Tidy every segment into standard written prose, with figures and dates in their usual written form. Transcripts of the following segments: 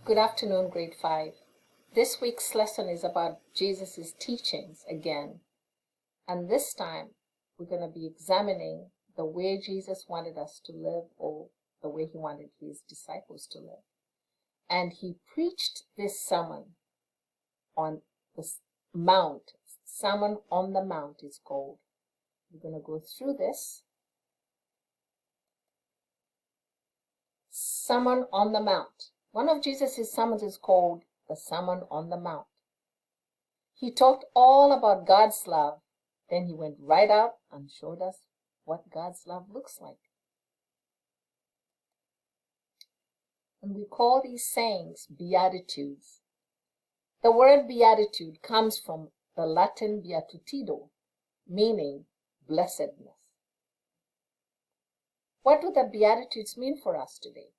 Good afternoon, grade 5. This week's lesson is about Jesus' teachings again. And this time, we're going to be examining the way Jesus wanted us to live, or the way he wanted his disciples to live. And he preached this sermon on the mount. Sermon on the Mount is called. We're going to go through this. Sermon on the Mount. One of Jesus' sermons is called the Sermon on the Mount. He talked all about God's love. Then he went right out and showed us what God's love looks like. And we call these sayings beatitudes. The word beatitude comes from the Latin beatitudo, meaning blessedness. What do the beatitudes mean for us today?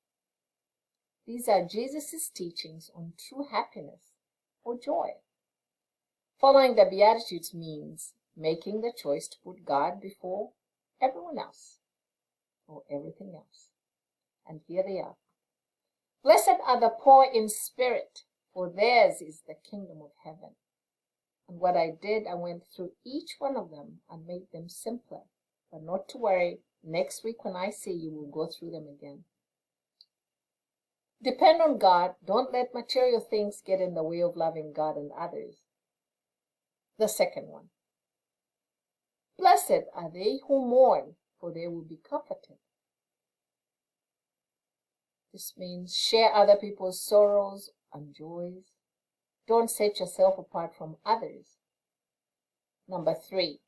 These are Jesus' teachings on true happiness or joy. Following the Beatitudes means making the choice to put God before everyone else or everything else. And here they are. Blessed are the poor in spirit, for theirs is the kingdom of heaven. And what I did, I went through each one of them and made them simpler. But not to worry, next week when I see you, we'll go through them again. Depend on God. Don't let material things get in the way of loving God and others. The second one. Blessed are they who mourn, for they will be comforted. This means share other people's sorrows and joys. Don't set yourself apart from others. Number 3.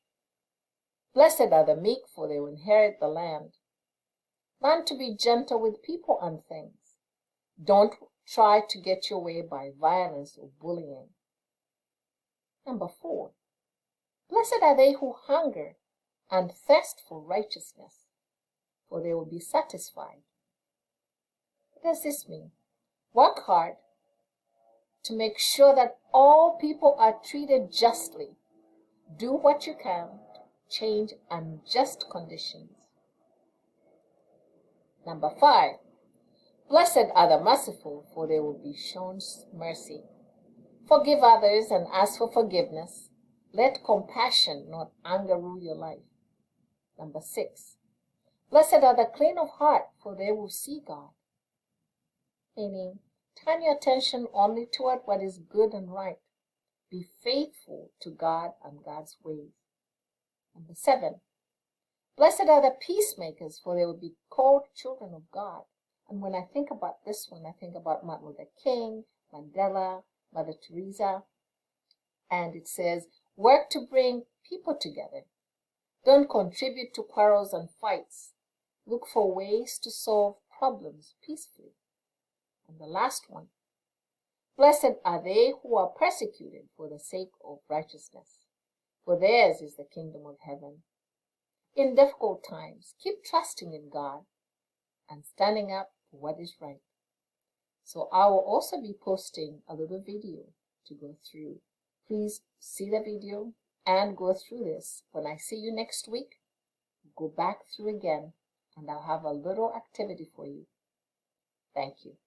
Blessed are the meek, for they will inherit the land. Learn to be gentle with people and things. Don't try to get your way by violence or bullying. Number 4. Blessed are they who hunger and thirst for righteousness, for they will be satisfied. What does this mean? Work hard to make sure that all people are treated justly. Do what you can to change unjust conditions. Number 5. Blessed are the merciful, for they will be shown mercy. Forgive others and ask for forgiveness. Let compassion, not anger, rule your life. Number 6. Blessed are the clean of heart, for they will see God. Meaning, turn your attention only toward what is good and right. Be faithful to God and God's ways. Number 7. Blessed are the peacemakers, for they will be called children of God. And when I think about this one, I think about Martin Luther King, Mandela, Mother Teresa. And it says, work to bring people together. Don't contribute to quarrels and fights. Look for ways to solve problems peacefully. And the last one. Blessed are they who are persecuted for the sake of righteousness, for theirs is the kingdom of heaven. In difficult times, keep trusting in God and standing up for what is right. So I will also be posting a little video to go through. Please see the video and go through this. When I see you next week, go back through again and I'll have a little activity for you. Thank you.